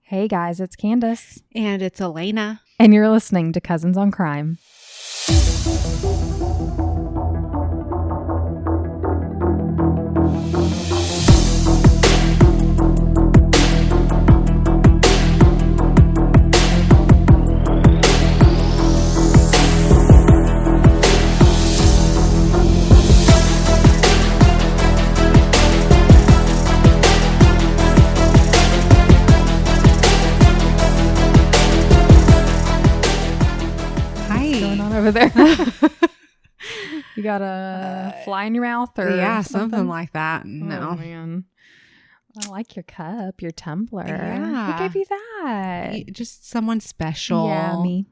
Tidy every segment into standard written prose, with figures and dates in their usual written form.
Hey guys, it's Candace. And it's Elena. And you're listening to Cousins on Crime. Over there. You got a fly in your mouth or something like that. No. Oh, man. I like your cup, your tumbler. Yeah. Who gave you that? Just someone special. Yeah, me.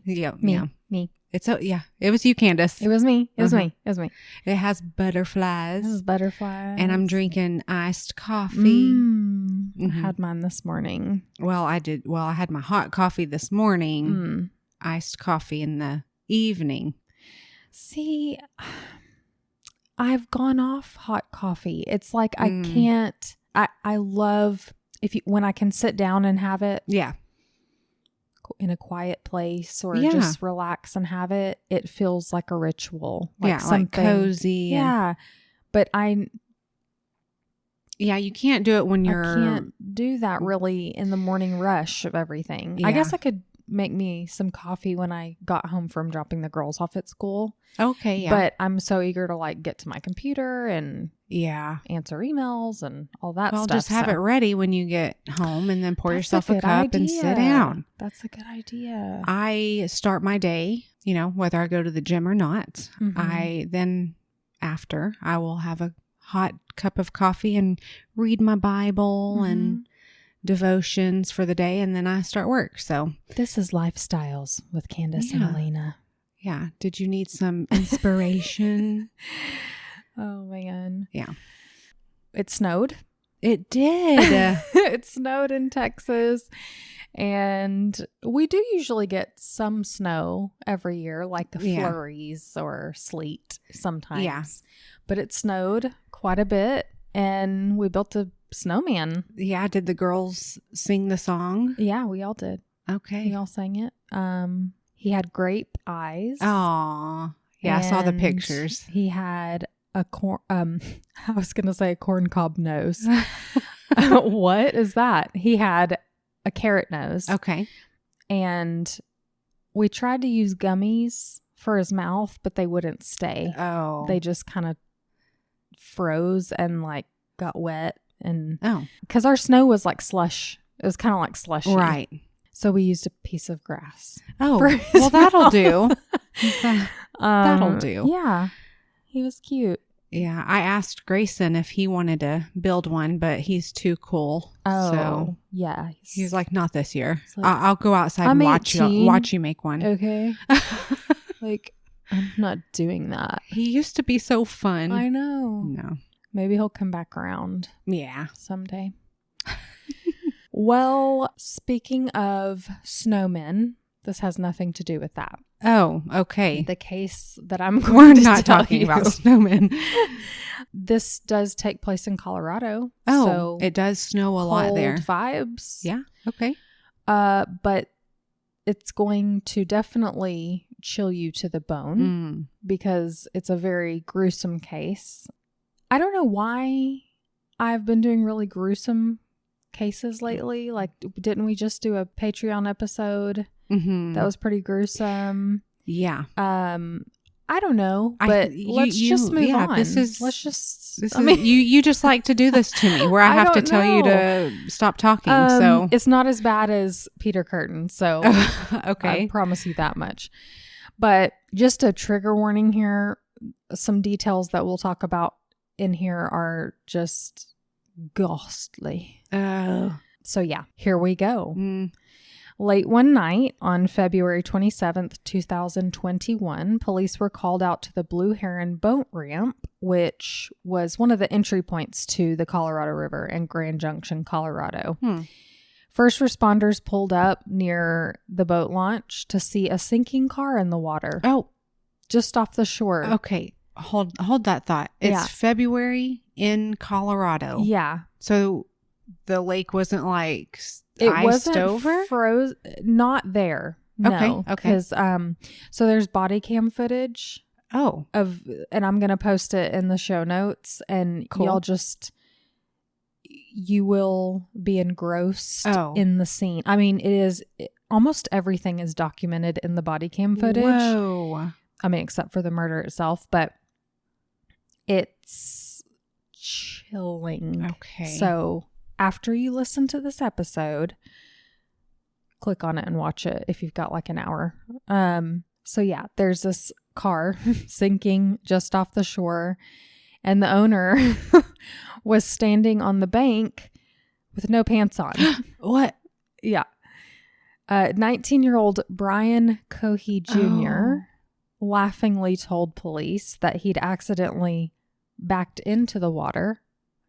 Yeah, me. It was you, Candace. It was me. It was Uh-huh. me. It was me. It has butterflies. This is butterflies. And I'm drinking iced coffee. I had mine this morning. Well, I did. Well, I had my hot coffee this morning. Iced coffee in the evening. See, I've gone off hot coffee. It's like I can't. I love when I can sit down and have it. Yeah. In a quiet place or just relax and have it. It feels like a ritual. Like cozy. Yeah. But you can't do it when you're. I can't do that really in the morning rush of everything. Yeah. I guess I could make me some coffee when I got home from dropping the girls off at school. Okay, yeah. But I'm so eager to get to my computer and answer emails and all that stuff. Well, just have it ready when you get home and then pour That's yourself a cup and sit down. That's a good idea. I start my day, whether I go to the gym or not. After I will have a hot cup of coffee and read my Bible and devotions for the day, and then I start work. So this is Lifestyles with Candace and Elena. Yeah. Did you need some inspiration? Oh man. Yeah. It snowed. It did. It snowed in Texas, and we do usually get some snow every year, like flurries or sleet sometimes. Yeah. But it snowed quite a bit, and we built a snowman. Yeah. Did the girls sing the song? Yeah, we all did. Okay. We all sang it. He had grape eyes. Aw. Yeah, I saw the pictures. He had a I was going to say a corn cob nose. What is that? He had a carrot nose. Okay. And we tried to use gummies for his mouth, but they wouldn't stay. Oh. They just kind of froze and got wet. And because our snow was like slush. It was kind of like slushy. Right. So we used a piece of grass. Oh, well, that'll do. That'll do. Yeah. He was cute. Yeah. I asked Grayson if he wanted to build one, but he's too cool. Oh, so yeah. He's like, not this year. Like, I'll go outside and watch you make one. Okay. I'm not doing that. He used to be so fun. I know. No. Maybe he'll come back around. Yeah. Someday. Well, speaking of snowmen, this has nothing to do with that. Oh, okay. The case that I'm going to tell talking you. about snowmen. This does take place in Colorado. Oh, so it does snow a lot there. Cold vibes. Yeah. Okay. But it's going to definitely chill you to the bone because it's a very gruesome case. I don't know why I've been doing really gruesome cases lately. Didn't we just do a Patreon episode that was pretty gruesome? Yeah. I don't know, but let's just move on. You just like to do this to me where I have to tell you to stop talking. So it's not as bad as Peter Curtin. So okay. I promise you that much. But just a trigger warning here. Some details that we'll talk about in here are just ghastly. So yeah, here we go. Late one night on February 27th, 2021, police were called out to the Blue Heron boat ramp, which was one of the entry points to the Colorado River in Grand Junction, Colorado. First responders pulled up near the boat launch to see a sinking car in the water. Oh, just off the shore. Okay. Hold that thought. It's February in Colorado. Yeah. So the lake wasn't It iced wasn't over? Not there. No. Okay. Because so there's body cam footage Oh. and I'm gonna post it in the show notes, and Cool. you will be engrossed Oh. in the scene. I mean, almost everything is documented in the body cam footage. Whoa. I mean, except for the murder itself, but it's chilling. Okay. So after you listen to this episode, click on it and watch it if you've got like an hour. So yeah, there's this car sinking just off the shore, and the owner was standing on the bank with no pants on. What? Yeah. 19-year-old Brian Cohee Jr. laughingly told police that he'd accidentally backed into the water.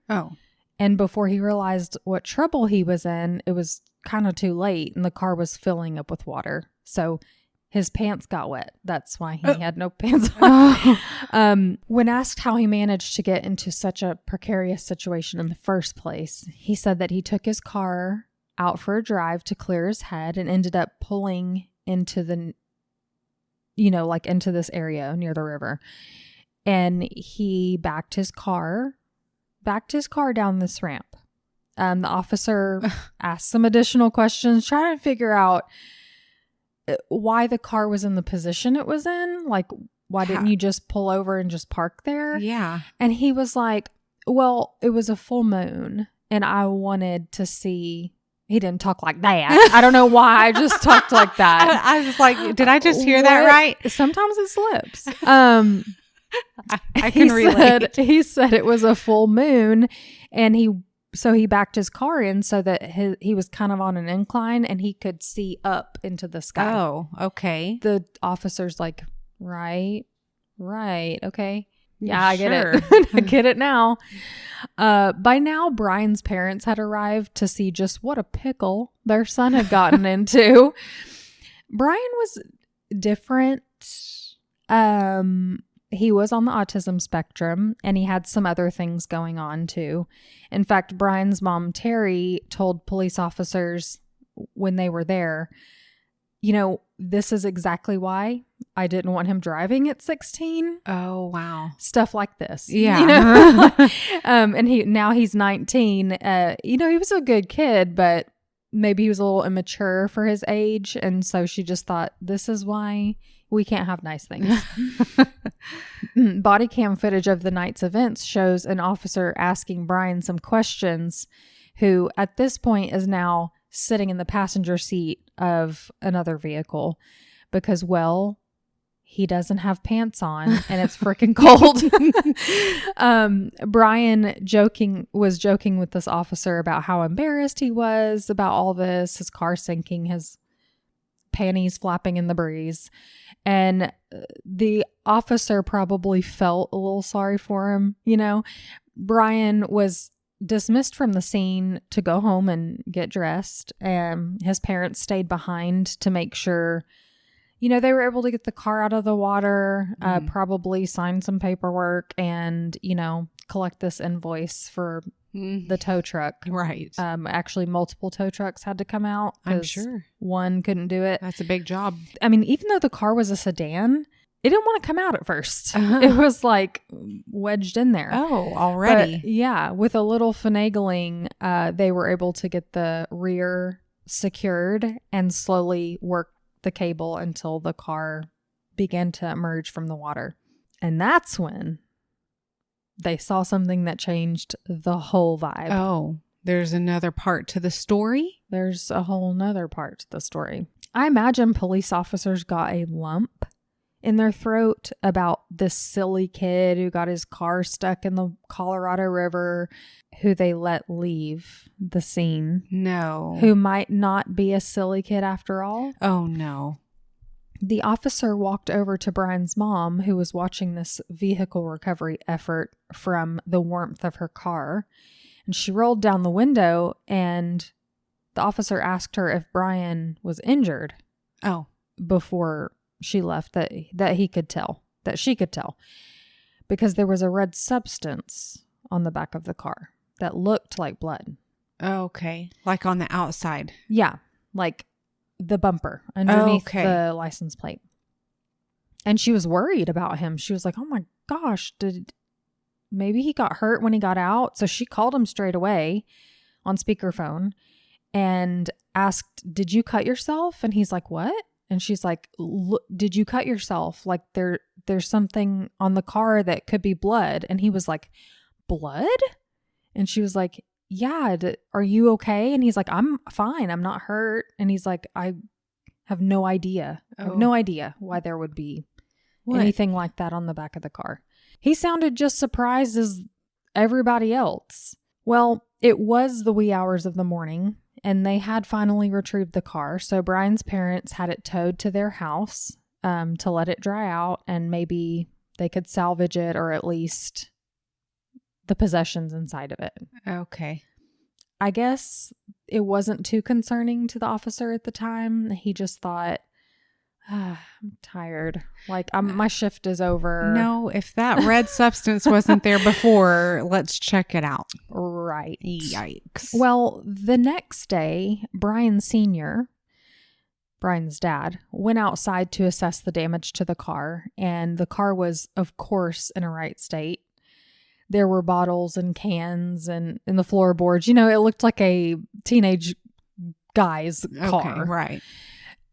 Oh. And before he realized what trouble he was in, it was kind of too late and the car was filling up with water. So his pants got wet. That's why he had no pants on. When asked how he managed to get into such a precarious situation in the first place, he said that he took his car out for a drive to clear his head and ended up pulling into into this area near the river. And he backed his car down this ramp. The officer asked some additional questions, trying to figure out why the car was in the position it was in. Like, why didn't you just pull over and just park there? Yeah. And he was like, well, it was a full moon and I wanted to see. He didn't talk like that. I don't know why I just talked like that. I was like, did I just hear that right? Sometimes it slips. I can relate. He said it was a full moon, and he backed his car in so that he was kind of on an incline and he could see up into the sky. Oh, okay. The officer's like, right, okay. Yeah, I get Sure. it. I get it now. By now, Brian's parents had arrived to see just what a pickle their son had gotten into. Brian was different. He was on the autism spectrum, and he had some other things going on too. In fact, Brian's mom, Terry, told police officers when they were there, this is exactly why I didn't want him driving at 16. Oh, wow. Stuff like this. Yeah. And he's 19. He was a good kid, but maybe he was a little immature for his age. And so she just thought, this is why we can't have nice things. Body cam footage of the night's events shows an officer asking Brian some questions, who at this point is now sitting in the passenger seat of another vehicle because, well, he doesn't have pants on and it's freaking cold. Brian was joking with this officer about how embarrassed he was about all this, his car sinking, his panties flapping in the breeze. And the officer probably felt a little sorry for him. Brian was dismissed from the scene to go home and get dressed. And his parents stayed behind to make sure, they were able to get the car out of the water, probably sign some paperwork and, collect this invoice for the tow truck. Right. Actually, multiple tow trucks had to come out. I'm sure. One couldn't do it. That's a big job. I mean, even though the car was a sedan, it didn't want to come out at first. It was like wedged in there. Oh, already. But, yeah. With a little finagling, they were able to get the rear secured and slowly work the cable until the car began to emerge from the water. And that's when they saw something that changed the whole vibe. Oh, there's another part to the story? There's a whole nother part to the story. I imagine police officers got a lump in their throat about this silly kid who got his car stuck in the Colorado River, who they let leave the scene. No. Who might not be a silly kid after all. Oh, no. The officer walked over to Brian's mom, who was watching this vehicle recovery effort from the warmth of her car. And she rolled down the window, and the officer asked her if Brian was injured. Oh. Before she left, that he could tell, that she could tell. Because there was a red substance on the back of the car that looked like blood. Okay. Like on the outside. Yeah. Like the bumper underneath the license plate. And she was worried about him. She was like, oh my gosh, maybe he got hurt when he got out. So she called him straight away on speakerphone and asked, did you cut yourself? And he's like, what? And she's like, did you cut yourself? Like there's something on the car that could be blood. And he was like, blood? And she was like, yeah, are you okay? And he's like, I'm fine. I'm not hurt. And he's like, I have no idea. I have no idea why there would be anything like that on the back of the car. He sounded just surprised as everybody else. Well, it was the wee hours of the morning, and they had finally retrieved the car. So Brian's parents had it towed to their house to let it dry out, and maybe they could salvage it, or at least the possessions inside of it. Okay. I guess it wasn't too concerning to the officer at the time. He just thought, I'm tired. Like, my shift is over. No, if that red substance wasn't there before, let's check it out. Right. Yikes. Well, the next day, Brian Sr., Brian's dad, went outside to assess the damage to the car, and the car was, of course, in a right state. There were bottles and cans and in the floorboards. You know, it looked like a teenage guy's car. Okay, right.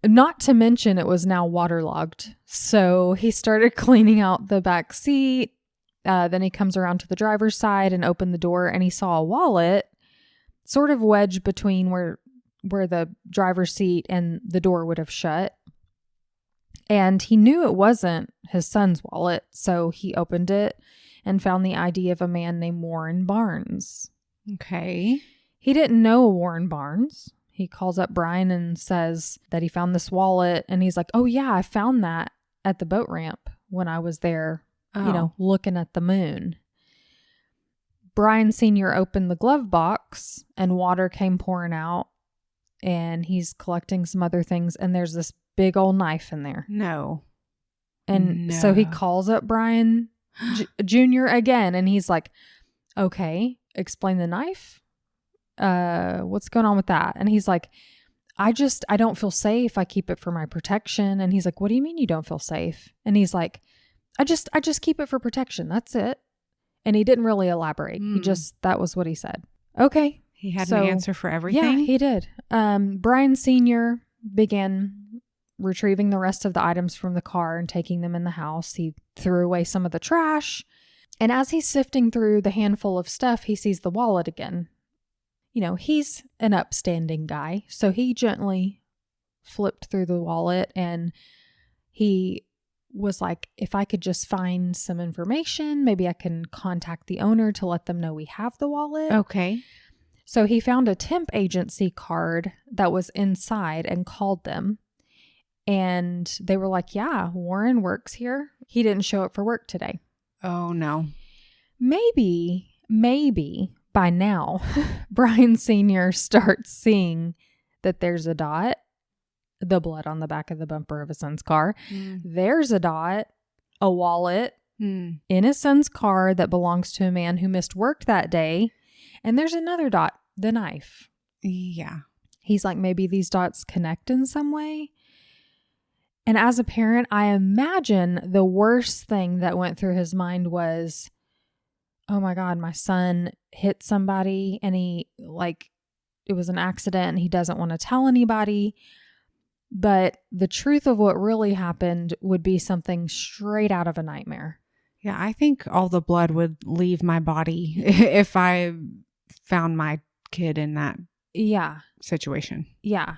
Not to mention it was now waterlogged. So he started cleaning out the back seat. Then he comes around to the driver's side and opened the door, and he saw a wallet sort of wedged between where the driver's seat and the door would have shut. And he knew it wasn't his son's wallet. So he opened it and found the ID of a man named Warren Barnes. Okay. He didn't know Warren Barnes. He calls up Brian and says that he found this wallet. And he's like, oh yeah, I found that at the boat ramp when I was there, looking at the moon. Brian Sr. opened the glove box and water came pouring out. And he's collecting some other things. And there's this big old knife in there. No. And so he calls up Brian Jr. again. And he's like, okay, explain the knife. What's going on with that? And he's like, I don't feel safe. I keep it for my protection. And he's like, what do you mean you don't feel safe? And he's like, I just keep it for protection. That's it. And he didn't really elaborate. That was what he said. Okay. He had an answer for everything? Yeah, he did. Brian Sr. began retrieving the rest of the items from the car and taking them in the house. He threw away some of the trash. And as he's sifting through the handful of stuff, he sees the wallet again. You know, he's an upstanding guy. So he gently flipped through the wallet and he was like, if I could just find some information, maybe I can contact the owner to let them know we have the wallet. Okay. So he found a temp agency card that was inside and called them. And they were like, yeah, Warren works here. He didn't show up for work today. Oh, no. Maybe by now, Brian Sr. starts seeing that there's a dot, the blood on the back of the bumper of his son's car. There's a dot, a wallet in his son's car that belongs to a man who missed work that day. And there's another dot, the knife. Yeah. He's like, maybe these dots connect in some way. And as a parent, I imagine the worst thing that went through his mind was, oh my God, my son hit somebody and it was an accident and he doesn't want to tell anybody. But the truth of what really happened would be something straight out of a nightmare. Yeah, I think all the blood would leave my body if I found my kid in that situation. Yeah.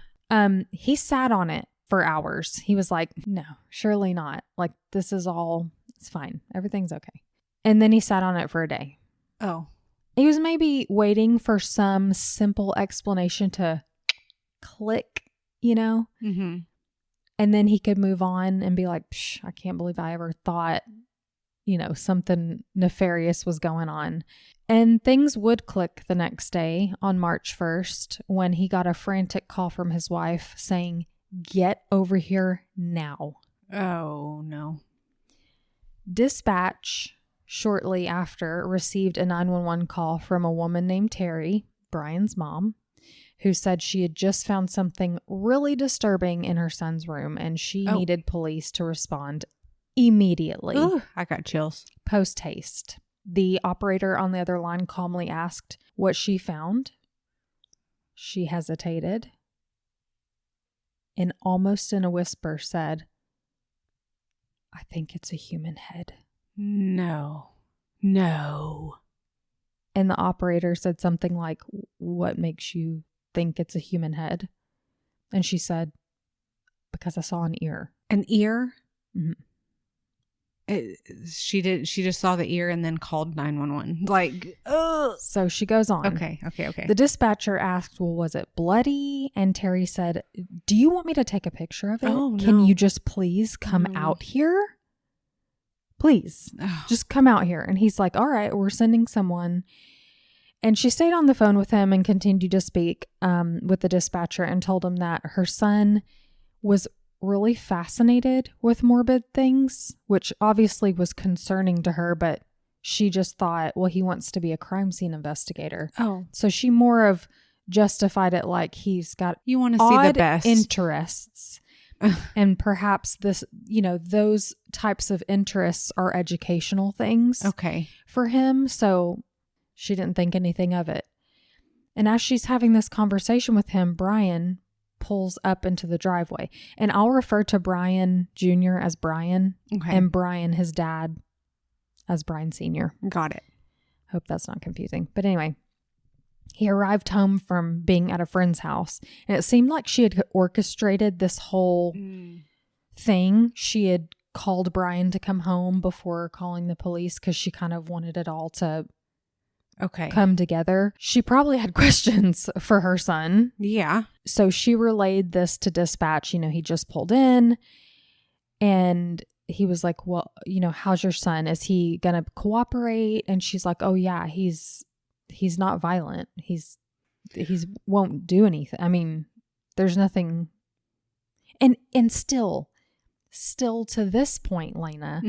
He sat on it for hours. He was like, no, surely not. Like, this is all, it's fine. Everything's okay. And then he sat on it for a day. Oh. He was maybe waiting for some simple explanation to click, you know? Mm-hmm. And then he could move on and be like, I can't believe I ever thought, something nefarious was going on. And things would click the next day on March 1st when he got a frantic call from his wife saying, get over here now. Oh, no. Dispatch shortly after received a 911 call from a woman named Terry. Brian's mom, who said she had just found something really disturbing in her son's room and she needed police to respond immediately. Ooh, I got chills. Post haste. The operator on the other line calmly asked what she found. She hesitated and almost in a whisper said, "I think it's a human head." No. And the operator said something like, "What makes you think it's a human head?" And she said, "Because I saw an ear." An ear? Mm-hmm. She just saw the ear and then called 911. Like, ugh. So she goes on. Okay. The dispatcher asked, "Well, was it bloody?" And Terry said, "Do you want me to take a picture of it? Oh, Can no. you just please come out here? Please, just come out here." And he's like, "All right, we're sending someone." And she stayed on the phone with him and continued to speak with the dispatcher and told him that her son was really fascinated with morbid things, which obviously was concerning to her, but she just thought, well, he wants to be a crime scene investigator. Oh. So she more of justified it like he's got You want to see the best interests. And perhaps this, those types of interests are educational things for him. So she didn't think anything of it. And as she's having this conversation with him, Brian pulls up into the driveway. And I'll refer to Brian Jr. as Brian and Brian, his dad, as Brian Sr. Got it. Hope that's not confusing. But anyway, he arrived home from being at a friend's house. And it seemed like she had orchestrated this whole thing. She had called Brian to come home before calling the police because she kind of wanted it all to come together. She probably had questions for her son. Yeah. So she relayed this to dispatch. He just pulled in and he was like, "Well, how's your son? Is he going to cooperate?" And she's like, "Oh yeah, he's not violent. He's won't do anything." I mean, there's nothing. And still to this point, Lena,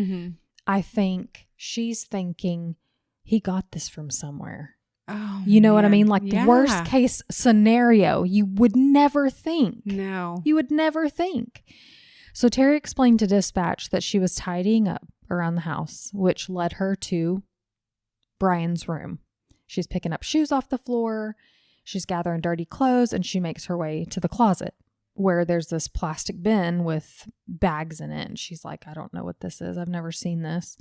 I think she's thinking, he got this from somewhere. Oh, you know what I mean? Like the worst case scenario, you would never think. No. You would never think. So Terry explained to dispatch that she was tidying up around the house, which led her to Brian's room. She's picking up shoes off the floor. She's gathering dirty clothes and she makes her way to the closet where there's this plastic bin with bags in it. And she's like, "I don't know what this is. I've never seen this."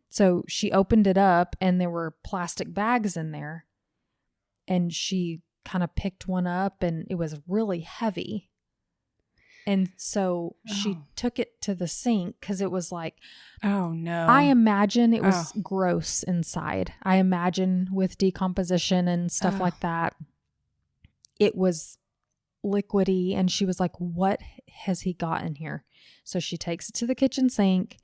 So she opened it up and there were plastic bags in there and she kind of picked one up and it was really heavy. And so she took it to the sink because it was like, oh no. I imagine it was gross inside. I imagine with decomposition and stuff like that, it was liquidy. And she was like, "What has he got in here?" So she takes it to the kitchen sink.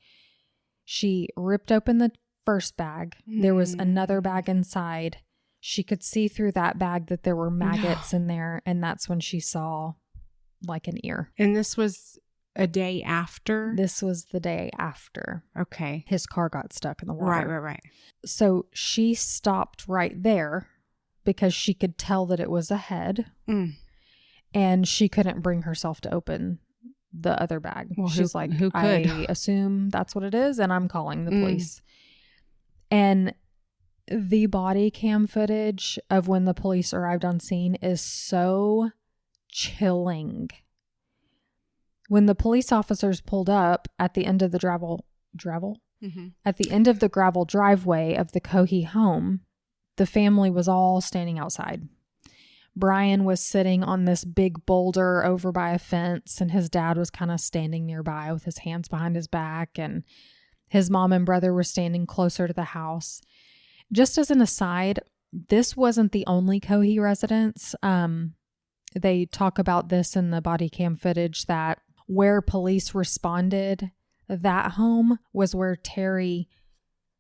She ripped open the first bag. There was another bag inside. She could see through that bag that there were maggots in there. And that's when she saw like an ear. And this was a day after? This was the day after. Okay. His car got stuck in the water. Right. So she stopped right there because she could tell that it was a head. And she couldn't bring herself to open the other bag. Well, she's like, who could? I assume that's what it is and I'm calling the police. And the body cam footage of when the police arrived on scene is so chilling. When the police officers pulled up at the end of the at the end of the gravel driveway of the Cohee home, the family was all standing outside. Brian was sitting on this big boulder over by a fence and his dad was kind of standing nearby with his hands behind his back, and his mom and brother were standing closer to the house. Just as an aside, this wasn't the only Cohee residence. They talk about this in the body cam footage that where police responded, that home was where Terry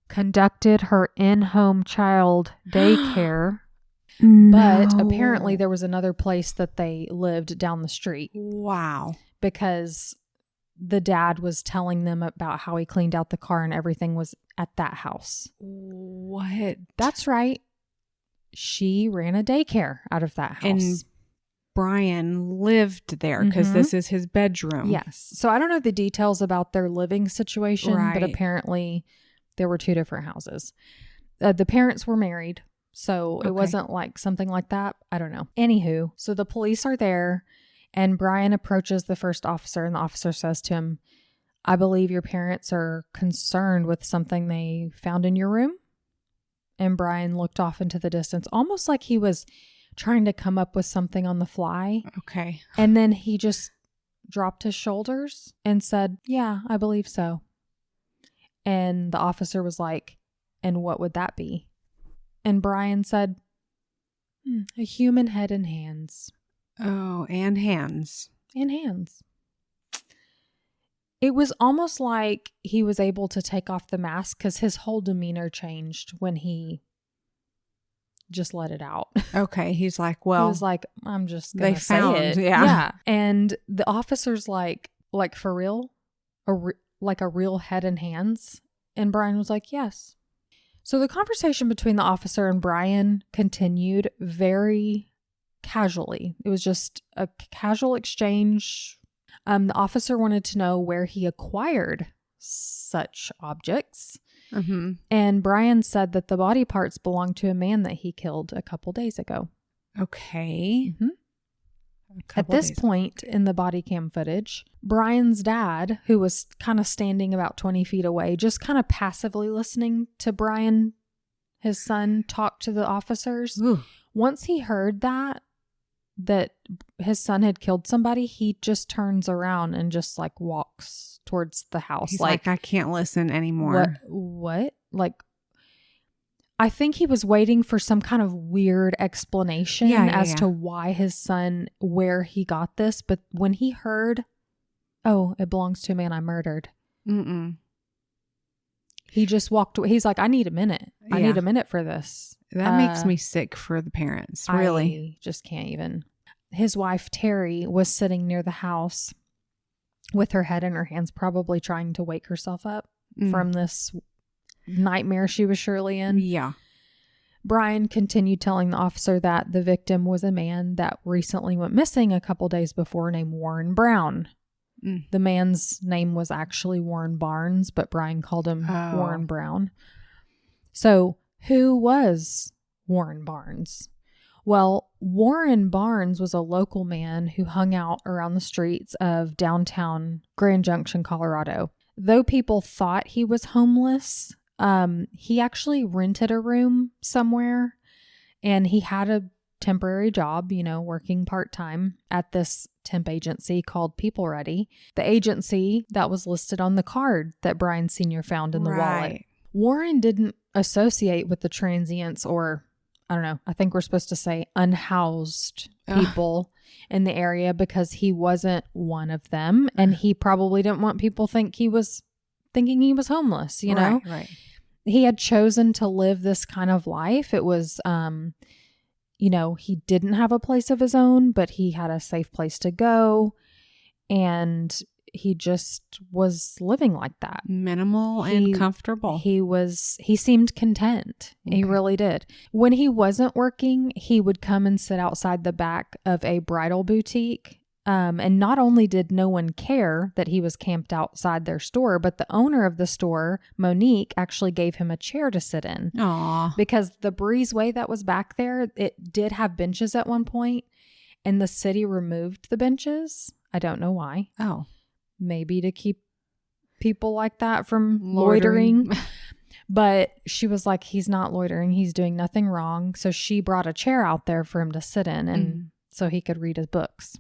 conducted her in-home child daycare. But apparently there was another place that they lived down the street. Wow. Because the dad was telling them about how he cleaned out the car and everything was at that house. What? That's right. she ran a daycare out of that house. And Brian lived there because this is his bedroom. Yes. So I don't know the details about their living situation, Right. but apparently there were 2 different houses. The parents were married, so it wasn't like something like that. I don't know. Anywho, so the police are there, and Brian approaches the first officer, and the officer says to him, I believe your parents are concerned with something they found in your room. And Brian looked off into the distance, almost like he was trying to come up with something on the fly. Okay. And then he just dropped his shoulders and said, yeah, I believe so. And the officer was like, and what would that be? And Brian said, a human head and hands. Oh, and hands. And hands. It was almost like he was able to take off the mask because his whole demeanor changed when he just let it out. Okay. He's like, well, he was like, I'm just going they to say found, it. yeah. And the officer's like for real? Like a real head and hands? And Brian was like, yes. So the conversation between the officer and Brian continued very casually. It was just a casual exchange. The officer wanted to know where he acquired such objects. Mm-hmm. And Brian said that the body parts belonged to a man that he killed a couple days ago. Okay. Mm-hmm. At this point in the body cam footage, Brian's dad, who was kind of standing about 20 feet away, just kind of passively listening to Brian, his son, talk to the officers. Ooh. Once he heard that his son had killed somebody, he just turns around and just like walks towards the house. He's like, I can't listen anymore. What? Like, I think he was waiting for some kind of weird explanation as to why his son, where he got this. But when he heard, oh, it belongs to a man I murdered. He just walked away. He's like, I need a minute. I need a minute for this. That makes me sick for the parents. Really. I just can't even. His wife, Terry, was sitting near the house with her head in her hands, probably trying to wake herself up from this nightmare she was surely in. Yeah. Brian continued telling the officer that the victim was a man that recently went missing a couple days before named Warren Brown. The man's name was actually Warren Barnes, but Brian called him Warren Brown. So who was Warren Barnes? Well, Warren Barnes was a local man who hung out around the streets of downtown Grand Junction, Colorado. Though people thought he was homeless, he actually rented a room somewhere, and he had a temporary job, working part-time at this temp agency called People Ready, the agency that was listed on the card that Brian Sr. found in the wallet. Warren didn't associate with the transients, or I don't know, I think we're supposed to say unhoused people in the area, because he wasn't one of them, and he probably didn't want people thinking he was homeless, know? Right. He had chosen to live this kind of life. It was, he didn't have a place of his own, but he had a safe place to go, and he just was living like that. Minimal and comfortable. He seemed content. Okay. He really did. When he wasn't working, he would come and sit outside the back of a bridal boutique. And not only did no one care that he was camped outside their store, but the owner of the store, Monique, actually gave him a chair to sit in. Aww. Because the breezeway that was back there, it did have benches at one point, and the city removed the benches. I don't know why. Oh. Maybe to keep people like that from loitering. But she was like, he's not loitering. He's doing nothing wrong. So she brought a chair out there for him to sit in, and so he could read his books.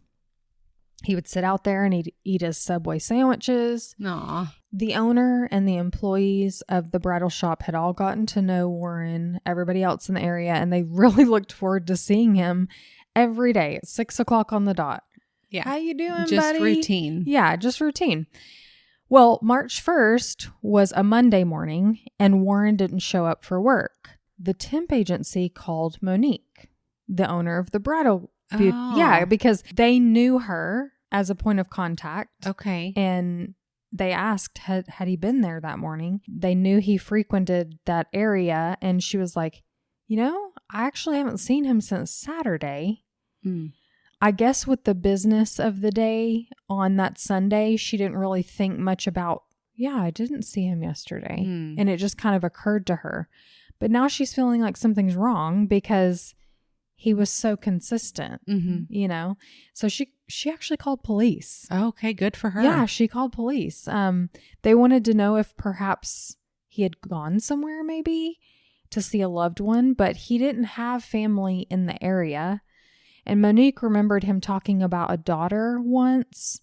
He would sit out there and he'd eat his Subway sandwiches. Aww. The owner and the employees of the bridal shop had all gotten to know Warren, everybody else in the area, and they really looked forward to seeing him every day at 6:00 on the dot. Yeah. How you doing, just buddy? Routine. Yeah, just routine. Well, March 1st was a Monday morning, and Warren didn't show up for work. The temp agency called Monique, the owner of the bridal. Yeah, because they knew her as a point of contact. Okay. And they asked, had he been there that morning? They knew he frequented that area, and she was like, I actually haven't seen him since Saturday. I guess with the business of the day on that Sunday, she didn't really think much about, I didn't see him yesterday. And it just kind of occurred to her. But now she's feeling like something's wrong because he was so consistent, you know? So she actually called police. Okay, good for her. Yeah, she called police. They wanted to know if perhaps he had gone somewhere maybe to see a loved one, but he didn't have family in the area. And Monique remembered him talking about a daughter once,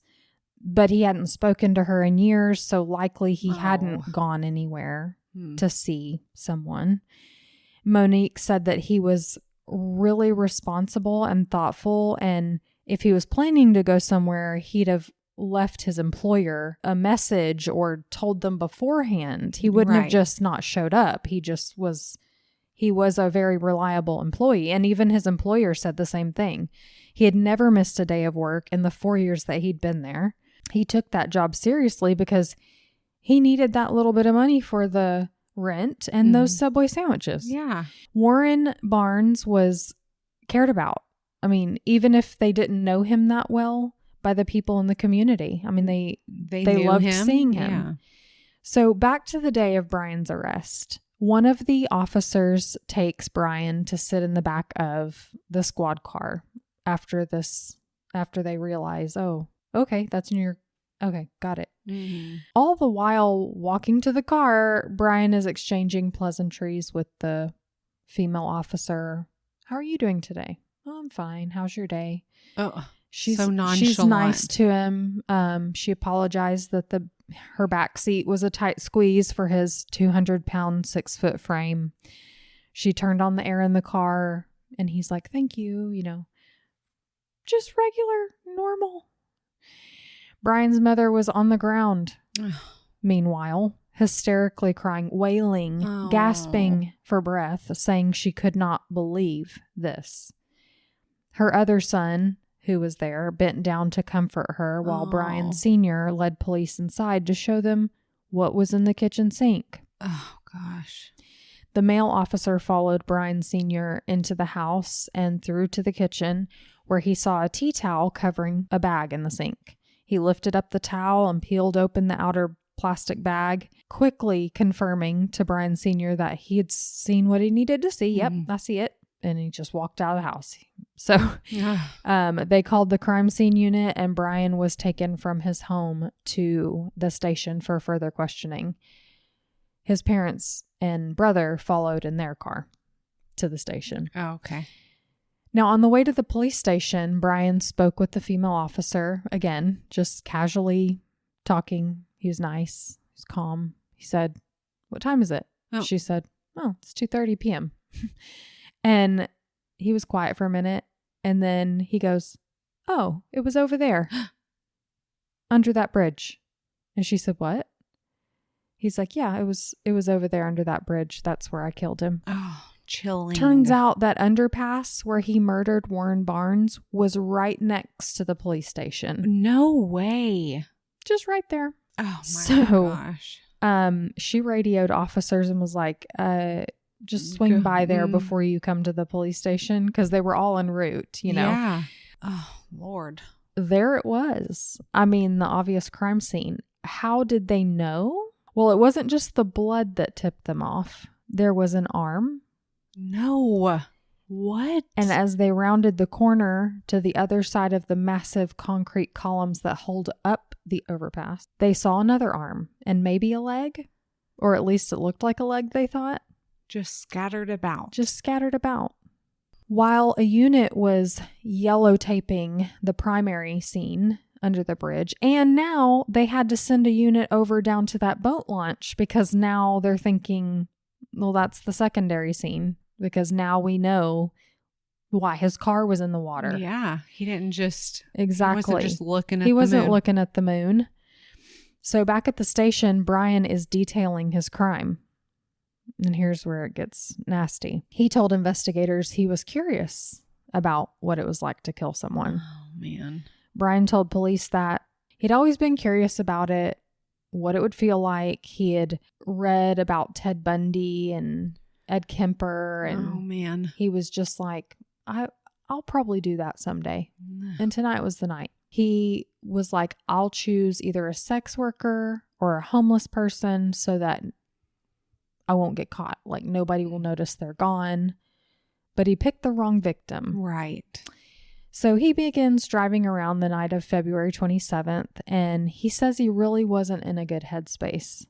but he hadn't spoken to her in years, so likely he hadn't gone anywhere to see someone. Monique said that he was really responsible and thoughtful, and if he was planning to go somewhere, he'd have left his employer a message or told them beforehand. He wouldn't have just not showed up. He was a very reliable employee, and even his employer said the same thing. He had never missed a day of work in the 4 years that he'd been there. He took that job seriously because he needed that little bit of money for the rent and those Subway sandwiches. Yeah. Warren Barnes was cared about. I mean, even if they didn't know him that well, by the people in the community. I mean, they loved seeing him. Yeah. So back to the day of Brian's arrest. One of the officers takes Brian to sit in the back of the squad car after they realize, okay, got it. All the while walking to the car, Brian is exchanging pleasantries with the female officer. How are you doing today? Oh, I'm fine. How's your day? Oh, she's so nonchalant. She's nice to him. She apologized that her back seat was a tight squeeze for his 200-pound, 6-foot frame. She turned on the air in the car, and he's like, "Thank you, just regular, normal." Brian's mother was on the ground. Meanwhile, hysterically crying, wailing, gasping for breath, saying she could not believe this. Her other son, who was there, bent down to comfort her while Brian Sr. led police inside to show them what was in the kitchen sink. Oh, gosh. The male officer followed Brian Sr. into the house and through to the kitchen, where he saw a tea towel covering a bag in the sink. He lifted up the towel and peeled open the outer plastic bag, quickly confirming to Brian Sr. that he had seen what he needed to see. Yep, I see it. And he just walked out of the house. So they called the crime scene unit, and Brian was taken from his home to the station for further questioning. His parents and brother followed in their car to the station. Oh, okay. Now, on the way to the police station, Brian spoke with the female officer, again, just casually talking. He was nice. He was calm. He said, "What time is it?" Oh. She said, "Oh, it's 2:30 p.m. And he was quiet for a minute, and then he goes, "Oh, it was over there, under that bridge." And she said, "What?" He's like, "Yeah, it was over there under that bridge. That's where I killed him." Oh, chilling. Turns out that underpass where he murdered Warren Barnes was right next to the police station. No way. Just right there. Oh my gosh. She radioed officers and was like, just swing by there before you come to the police station, because they were all en route, Yeah. Oh, Lord. There it was. I mean, the obvious crime scene. How did they know? Well, it wasn't just the blood that tipped them off. There was an arm. No. What? And as they rounded the corner to the other side of the massive concrete columns that hold up the overpass, they saw another arm and maybe a leg, or at least it looked like a leg, they thought. Just scattered about. While a unit was yellow taping the primary scene under the bridge, and now they had to send a unit over down to that boat launch, because now they're thinking, well, that's the secondary scene, because now we know why his car was in the water. Yeah, he didn't just... Exactly. He wasn't just looking at He wasn't looking at the moon. So back at the station, Brian is detailing his crime. And here's where it gets nasty. He told investigators he was curious about what it was like to kill someone. Oh, man. Brian told police that he'd always been curious about it, what it would feel like. He had read about Ted Bundy and Ed Kemper. And oh, man. he was just like, I'll probably do that someday. And tonight was the night. He was like, I'll choose either a sex worker or a homeless person so that I won't get caught. Like, nobody will notice they're gone. But he picked the wrong victim. Right. So he begins driving around the night of February 27th, and he says he really wasn't in a good headspace.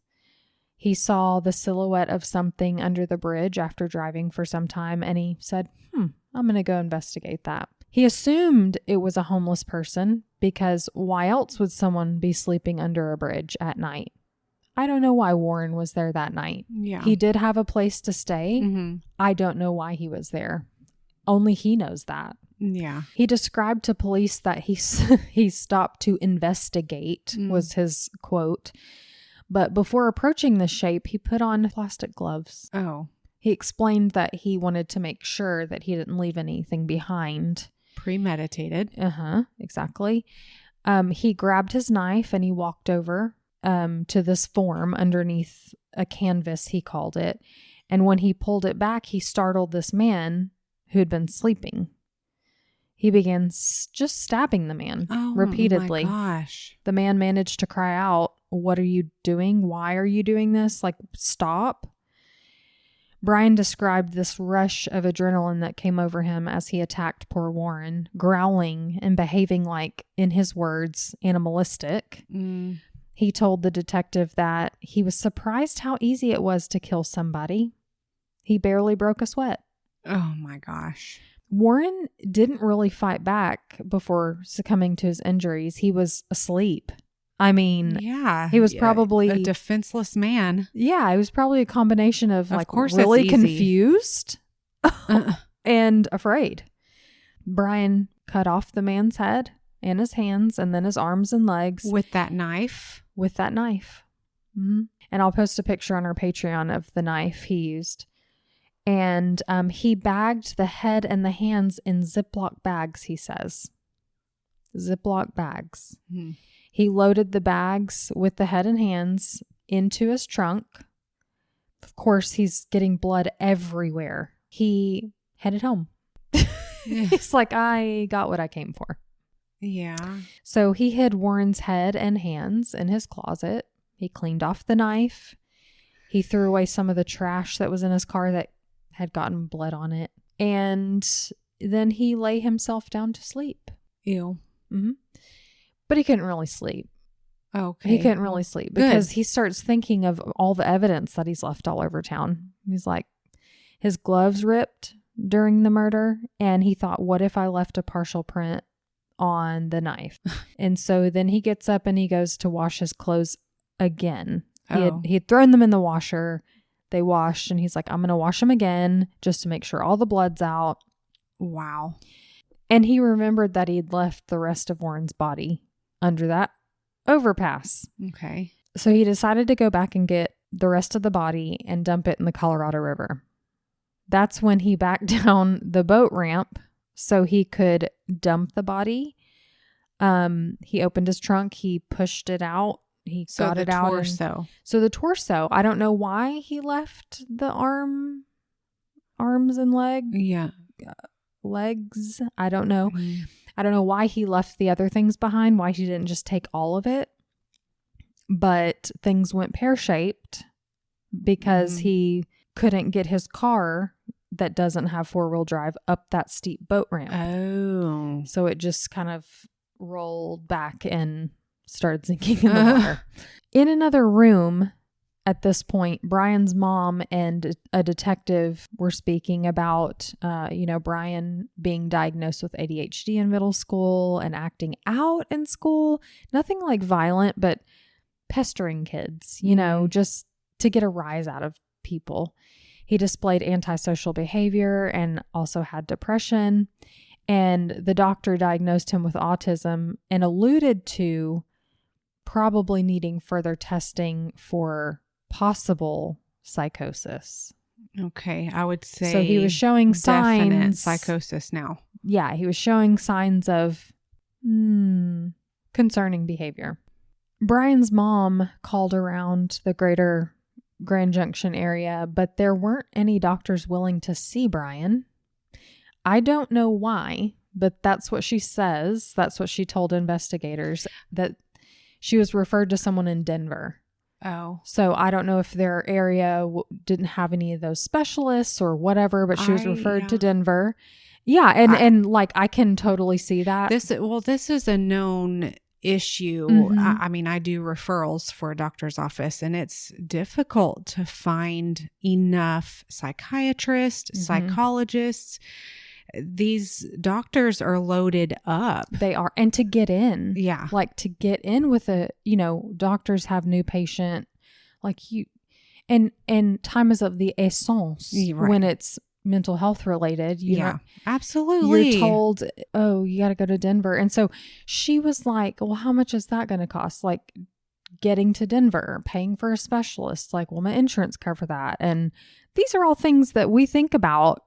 He saw the silhouette of something under the bridge after driving for some time, and he said, I'm going to go investigate that. He assumed it was a homeless person because why else would someone be sleeping under a bridge at night? I don't know why Warren was there that night. Yeah. He did have a place to stay. Mm-hmm. I don't know why he was there. Only he knows that. Yeah. He described to police that he stopped to investigate, was his quote. But before approaching the shape, he put on plastic gloves. Oh. He explained that he wanted to make sure that he didn't leave anything behind. Premeditated. Exactly. He grabbed his knife and he walked over to this form underneath a canvas, he called it. And when he pulled it back, he startled this man who had been sleeping. He began just stabbing the man repeatedly. Oh my gosh. The man managed to cry out, "What are you doing? Why are you doing this? Like, stop." Brian described this rush of adrenaline that came over him as he attacked poor Warren, growling and behaving like, in his words, animalistic. He told the detective that he was surprised how easy it was to kill somebody. He barely broke a sweat. Oh my gosh. Warren didn't really fight back before succumbing to his injuries. He was asleep. I mean, yeah, he was probably a defenseless man. Yeah, it was probably a combination of like course really that's easy. Confused and afraid. Brian cut off the man's head and his hands and then his arms and legs. With that knife? With that knife. Mm-hmm. And I'll post a picture on our Patreon of the knife he used. And he bagged the head and the hands in Ziploc bags, he says. Ziploc bags. Mm-hmm. He loaded the bags with the head and hands into his trunk. Of course, he's getting blood everywhere. He headed home. He's like, I got what I came for. Yeah. So he hid Warren's head and hands in his closet. He cleaned off the knife. He threw away some of the trash that was in his car that had gotten blood on it. And then he lay himself down to sleep. Ew. Mm-hmm. But he couldn't really sleep. Okay. He couldn't really sleep because he starts thinking of all the evidence that he's left all over town. He's like, his gloves ripped during the murder. And he thought, what if I left a partial print on the knife? And so then he gets up and he goes to wash his clothes again. He had thrown them in the washer. They washed and he's like, I'm going to wash them again just to make sure all the blood's out. Wow. And he remembered that he'd left the rest of Warren's body under that overpass. Okay. So he decided to go back and get the rest of the body and dump it in the Colorado River. That's when he backed down the boat ramp so he could dump the body. He opened his trunk. He pushed it out. He got it out. Torso. So the torso. I don't know why he left the arms and legs. I don't know. Mm-hmm. I don't know why he left the other things behind, why he didn't just take all of it. But things went pear-shaped because he couldn't get his car that doesn't have 4-wheel drive up that steep boat ramp. Oh. So it just kind of rolled back and started sinking in the water. In another room at this point, Brian's mom and a detective were speaking about, Brian being diagnosed with ADHD in middle school and acting out in school. Nothing like violent, but pestering kids, just to get a rise out of people. He displayed antisocial behavior and also had depression. And the doctor diagnosed him with autism and alluded to probably needing further testing for possible psychosis. Okay, I would say so. He was showing signs. Definite psychosis now. Yeah, he was showing signs of concerning behavior. Brian's mom called around the greater Grand Junction area, but there weren't any doctors willing to see Brian. I don't know why, but that's what she says. That's what she told investigators, that she was referred to someone in Denver. Oh. So I don't know if their area didn't have any of those specialists or whatever, but she was referred to Denver. Yeah. And like, I can totally see that. This is a known issue. Mm-hmm. I mean, I do referrals for a doctor's office, and it's difficult to find enough psychiatrists, mm-hmm. psychologists. These doctors are loaded up. They are. And to get in. Yeah. Like to get in with doctors have new patient, like you, and time is of the essence when it's mental health related. Absolutely. You're told, oh, you got to go to Denver. And so she was like, well, how much is that going to cost? Like getting to Denver, paying for a specialist, like, will my insurance cover that? And these are all things that we think about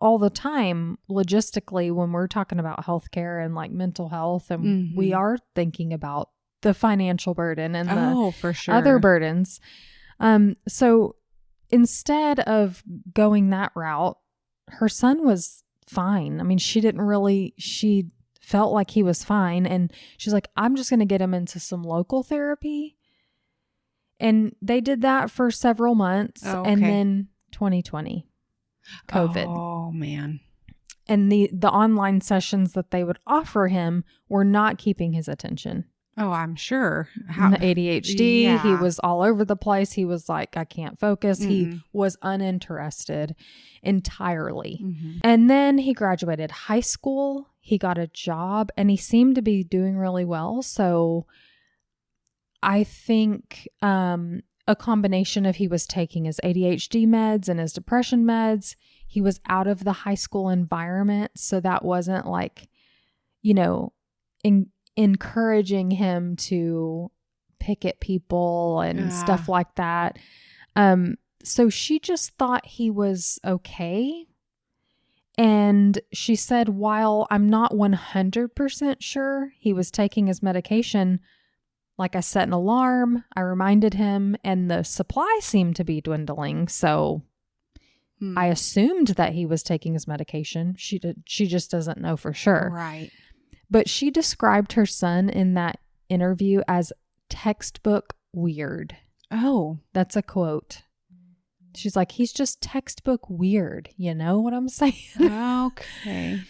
all the time logistically when we're talking about healthcare and like mental health. And mm-hmm. we are thinking about the financial burden and for sure. other burdens. So instead of going that route, her son was fine. I mean, she felt like he was fine. And she's like, I'm just going to get him into some local therapy. And they did that for several months. Oh, okay. And then 2020, COVID. Oh, man. And the online sessions that they would offer him were not keeping his attention. Oh, I'm sure. The ADHD, he was all over the place. He was like, I can't focus. Mm-hmm. He was uninterested entirely. Mm-hmm. And then he graduated high school. He got a job and he seemed to be doing really well. So I think a combination of he was taking his ADHD meds and his depression meds. He was out of the high school environment. So that wasn't like, encouraging him to pick at people and stuff like that. So she just thought he was okay. And she said, while I'm not 100% sure he was taking his medication, like I set an alarm, I reminded him, and the supply seemed to be dwindling. So I assumed that he was taking his medication. She just doesn't know for sure. Right. But she described her son in that interview as textbook weird. Oh. That's a quote. She's like, he's just textbook weird. You know what I'm saying? Okay.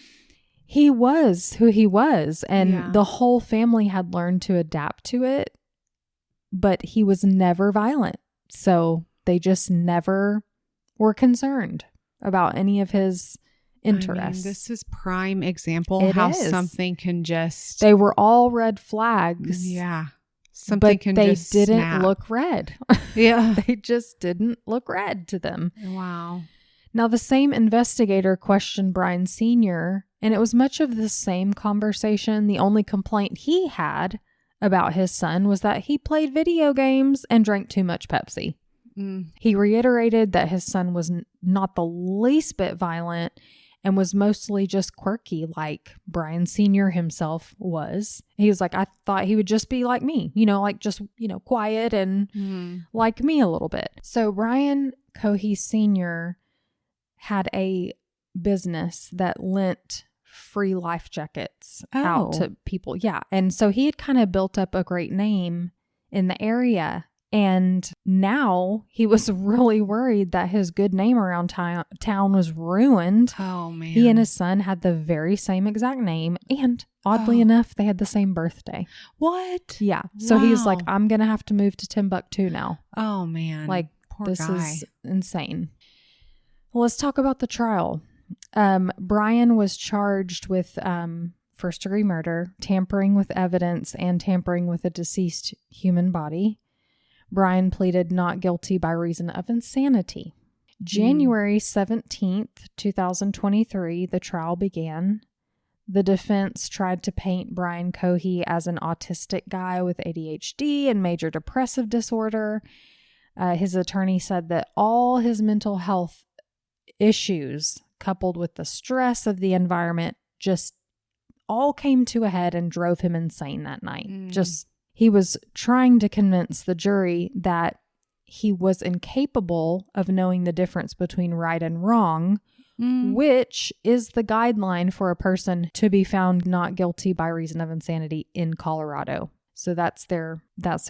He was who he was, and the whole family had learned to adapt to it, but he was never violent. So they just never were concerned about any of his interests. I mean, this is prime example how something can just... They were all red flags. Yeah. Something can just they didn't snap. Look red. Yeah. They just didn't look red to them. Wow. Now, the same investigator questioned Brian Sr., and it was much of the same conversation. The only complaint he had about his son was that he played video games and drank too much Pepsi. He reiterated that his son was not the least bit violent and was mostly just quirky like Brian Sr. himself was. He was like, I thought he would just be like me, like just, quiet and like me a little bit. So Brian Cohee Sr. had a business that lent free life jackets out to people. Yeah. And so he had kind of built up a great name in the area. And now he was really worried that his good name around town was ruined. Oh, man. He and his son had the very same exact name. And oddly enough, they had the same birthday. What? Yeah. So he was like, I'm going to have to move to Timbuktu now. Oh, man. Like, poor this guy. is insane. Well, let's talk about the trial. Brian was charged with first-degree murder, tampering with evidence, and tampering with a deceased human body. Brian pleaded not guilty by reason of insanity. January 17th, 2023, the trial began. The defense tried to paint Brian Cohee as an autistic guy with ADHD and major depressive disorder. His attorney said that all his mental health issues, coupled with the stress of the environment, just all came to a head and drove him insane that night. He was trying to convince the jury that he was incapable of knowing the difference between right and wrong, which is the guideline for a person to be found not guilty by reason of insanity in Colorado. So that's their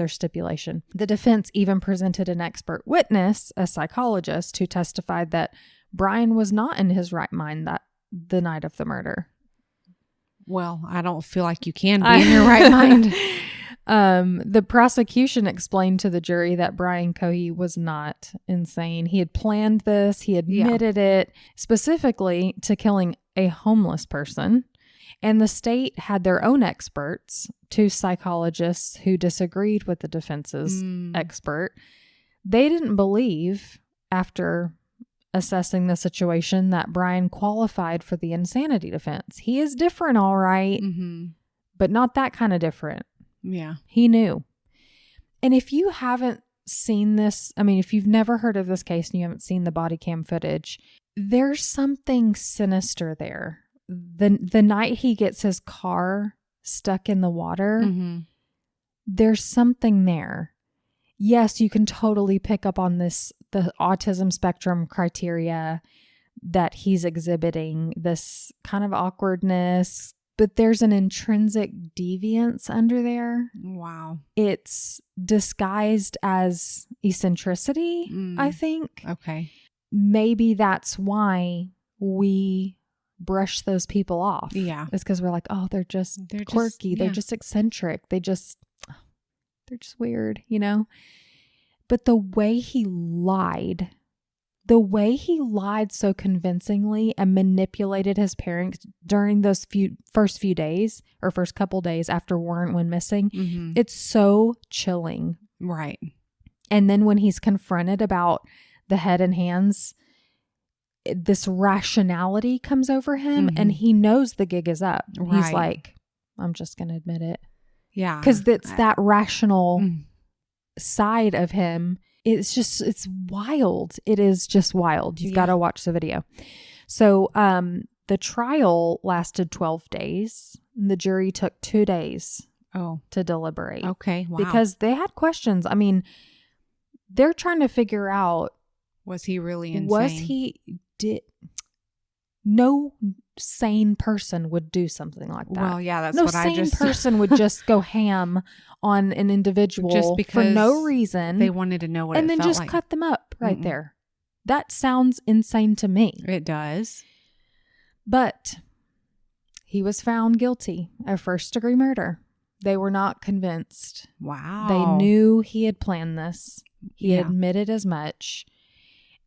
stipulation. The defense even presented an expert witness, a psychologist, who testified that Brian was not in his right mind the night of the murder. Well, I don't feel like you can be in your right mind. The prosecution explained to the jury that Brian Cohee was not insane. He had planned this. He admitted it specifically to killing a homeless person. And the state had their own experts, 2 psychologists who disagreed with the defense's expert. They didn't believe, after assessing the situation, that Brian qualified for the insanity defense. He is different, all right, but not that kind of different. Yeah. He knew. And if you haven't seen this, I mean, if you've never heard of this case and you haven't seen the body cam footage, there's something sinister there. The night he gets his car stuck in the water, there's something there. Yes, you can totally pick up on the autism spectrum criteria that he's exhibiting, this kind of awkwardness, but there's an intrinsic deviance under there. Wow. It's disguised as eccentricity, I think. Okay. Maybe that's why we brush those people off. Yeah. It's because we're like, oh, they're just quirky. They're just eccentric. They're just weird, you know? But the way he lied so convincingly and manipulated his parents during those first couple days after Warrant went missing, it's so chilling. Right. And then when he's confronted about the head and hands, this rationality comes over him and he knows the gig is up. Right. He's like, I'm just going to admit it. Yeah. Because it's that rational side of him. It's wild. It is just wild. You've got to watch the video. So the trial lasted 12 days. The jury took 2 days to deliberate. Okay. Wow. Because they had questions. I mean, they're trying to figure out, was he really insane? No sane person would do something like that. Well, yeah, that's what I just... No sane person would just go ham on an individual just because for no reason. They wanted to know what and it then felt just like. cut them up right there. That sounds insane to me. It does. But he was found guilty of first-degree murder. They were not convinced. Wow. They knew he had planned this. He admitted as much.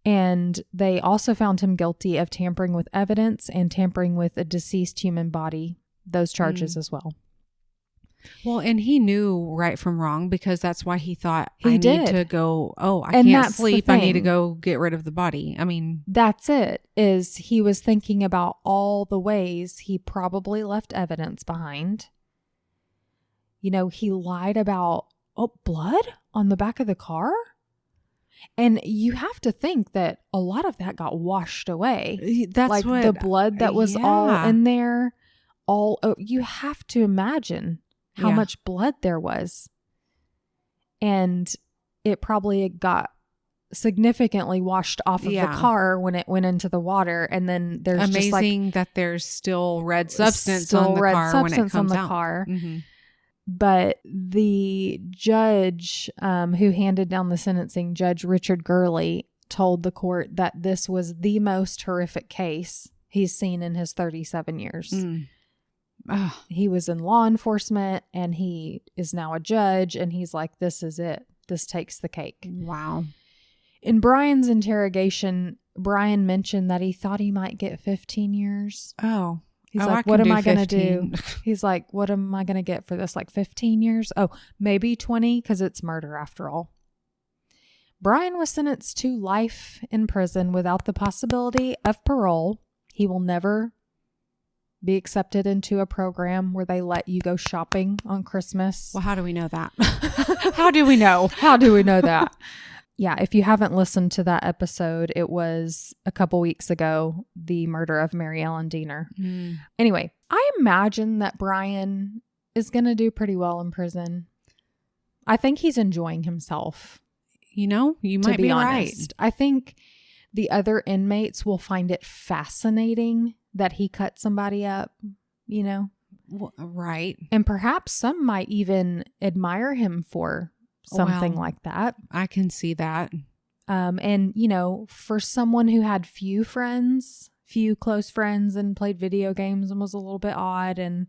And they also found him guilty of tampering with evidence and tampering with a deceased human body. Those charges as well. Well, and he knew right from wrong because that's why he thought, need to go, I can't sleep. I need to go get rid of the body. I mean. That's it, is he was thinking about all the ways he probably left evidence behind. You know, he lied about, blood on the back of the car? And you have to think that a lot of that got washed away. That's like what, the blood that was all in there. You have to imagine how much blood there was. And it probably got significantly washed off of the car when it went into the water. And then there's amazing that there's still red substance on the car when it comes out. Mm-hmm. But the judge who handed down the sentencing, Judge Richard Gurley, told the court that this was the most horrific case he's seen in his 37 years. He was in law enforcement and he is now a judge, and he's like, this is it. This takes the cake. Wow. In Brian's interrogation, Brian mentioned that he thought he might get 15 years. Oh. He's like, what am I going to do? He's like, what am I going to get for this? Like 15 years? Oh, maybe 20, because it's murder after all. Brian was sentenced to life in prison without the possibility of parole. He will never be accepted into a program where they let you go shopping on Christmas. Well, how do we know that? How do we know? How do we know that? Yeah, if you haven't listened to that episode, it was a couple weeks ago, the murder of Mary Ellen Diener. Anyway, I imagine that Brian is going to do pretty well in prison. I think he's enjoying himself. You might be right. I think the other inmates will find it fascinating that he cut somebody up, Right. And perhaps some might even admire him for something like that. I can see that. And, for someone who had few close friends and played video games and was a little bit odd, and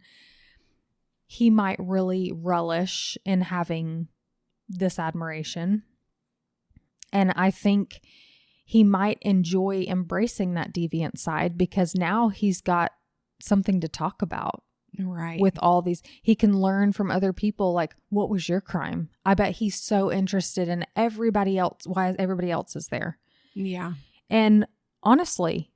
he might really relish in having this admiration. And I think he might enjoy embracing that deviant side because now he's got something to talk about. Right. With all these, he can learn from other people, like, what was your crime? I bet he's so interested in everybody else. Why everybody else is there. Yeah. And honestly,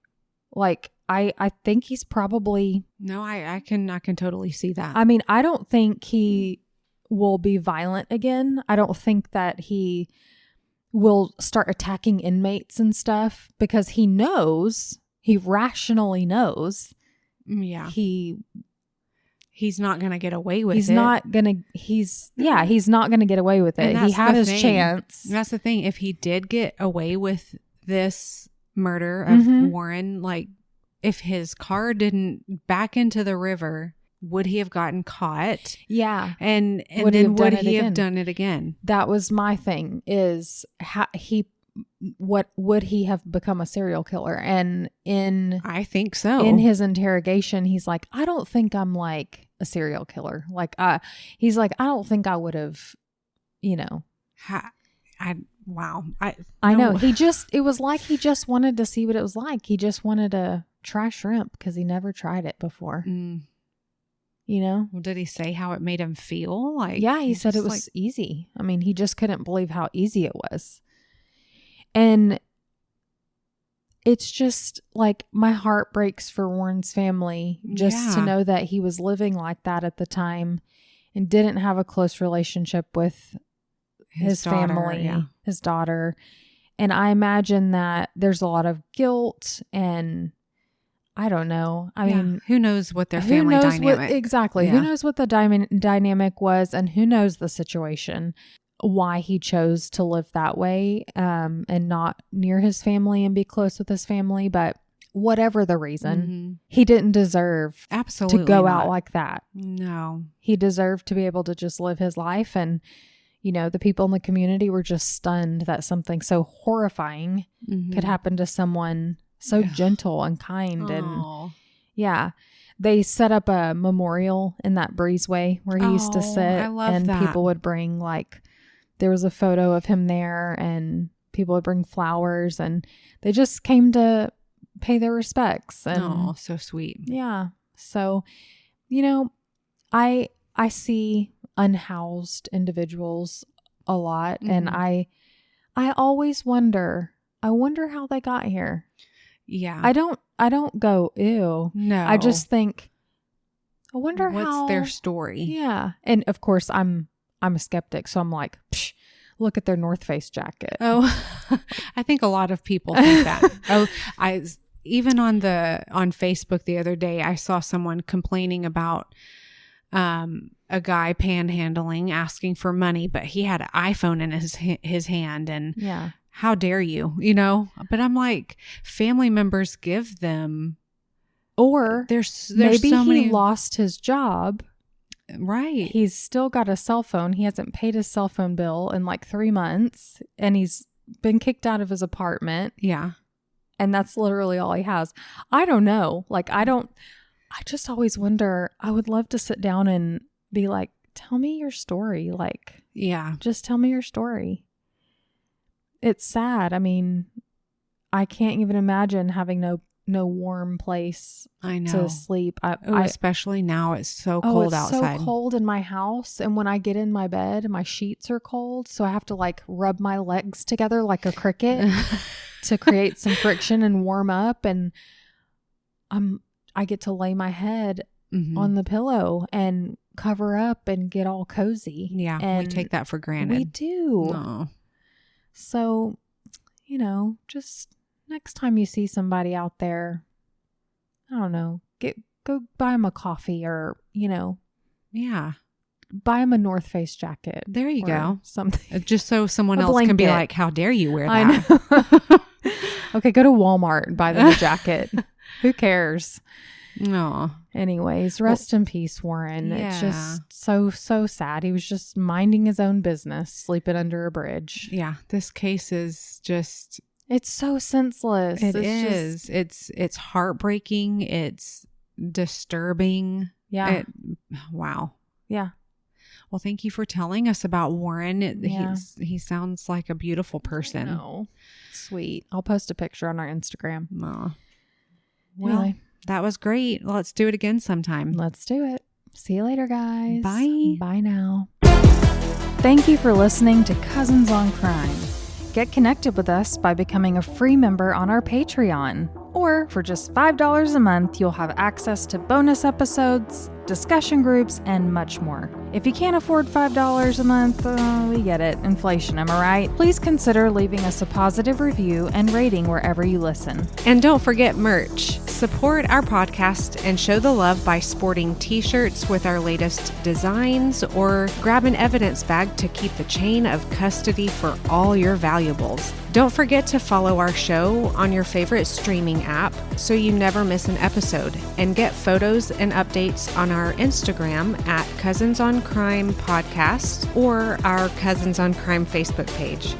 like, I think he's probably. No, I can totally see that. I mean, I don't think he will be violent again. I don't think that he will start attacking inmates and stuff because he rationally knows. Yeah. He's not going to get away with it. He's not going to get away with it. He had his chance. That's the thing. If he did get away with this murder of Warren, like if his car didn't back into the river, would he have gotten caught? Yeah. And would he have done it again? That was my thing is what would he have become a serial killer? And I think so. In his interrogation, he's like, I don't think I'm like a serial killer. Like, he's like, I don't think I would have, Wow. I know. It was like he just wanted to see what it was like. He just wanted to try shrimp because he never tried it before. Well, did he say how it made him feel? Like, yeah, he said it was easy. I mean, he just couldn't believe how easy it was. And it's just like my heart breaks for Warren's family just to know that he was living like that at the time and didn't have a close relationship with his family, his daughter. And I imagine that there's a lot of guilt and I don't know. I mean, who knows what their family dynamic exactly. Who knows what the dynamic was and who knows the situation, why he chose to live that way and not near his family and be close with his family. But whatever the reason, he didn't deserve absolutely to go out like that. No. He deserved to be able to just live his life. And, the people in the community were just stunned that something so horrifying could happen to someone so gentle and kind. Aww. And they set up a memorial in that breezeway where he used to sit. I love that. People would bring there was a photo of him there and people would bring flowers and they just came to pay their respects. And so sweet. Yeah. So, I see unhoused individuals a lot and I always wonder how they got here. Yeah. I don't go, ew. No. I just think, I wonder what's their story. Yeah. And of course I'm a skeptic. So I'm like, look at their North Face jacket. Oh, I think a lot of people think that. Even on Facebook the other day, I saw someone complaining about a guy panhandling, asking for money, but he had an iPhone in his hand, and how dare you, But I'm like, family members give them, or there's maybe so many. He lost his job. Right. He's still got a cell phone. He hasn't paid his cell phone bill in 3 months, and he's been kicked out of his apartment. Yeah. And that's literally all he has. I don't know. I just always wonder, I would love to sit down and be like, tell me your story. Just tell me your story. It's sad. I mean, I can't even imagine having no warm place to sleep. Especially now it's so cold outside. It's so cold in my house. And when I get in my bed, my sheets are cold. So I have to rub my legs together like a cricket to create some friction and warm up. And I get to lay my head on the pillow and cover up and get all cozy. Yeah. And we take that for granted. We do. No. So, just next time you see somebody out there, I don't know, go buy them a coffee or, Yeah. buy him a North Face jacket. There you go. Something. Just so someone else can be like, how dare you wear that? I know. Okay, go to Walmart and buy them a jacket. Who cares? No. Anyways, rest in peace, Warren. Yeah. It's just so sad. He was just minding his own business, sleeping under a bridge. Yeah, this case is just... It's so senseless. It is. It's heartbreaking. It's disturbing. Yeah. Wow. Yeah. Well, thank you for telling us about Warren. He sounds like a beautiful person. No. Sweet. I'll post a picture on our Instagram. Well, anyway, that was great. Let's do it again sometime. Let's do it. See you later, guys. Bye. Bye now. Thank you for listening to Cousins on Crime. Get connected with us by becoming a free member on our Patreon. Or for just $5 a month, you'll have access to bonus episodes, discussion groups, and much more. If you can't afford $5 a month, we get it. Inflation, am I right? Please consider leaving us a positive review and rating wherever you listen. And don't forget merch. Support our podcast and show the love by sporting t-shirts with our latest designs, or grab an evidence bag to keep the chain of custody for all your valuables. Don't forget to follow our show on your favorite streaming app so you never miss an episode, and get photos and updates on our Instagram at Cousins on Crime Podcast or our Cousins on Crime Facebook page.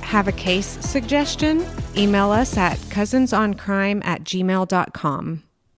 Have a case suggestion? Email us at cousinsoncrime@gmail.com.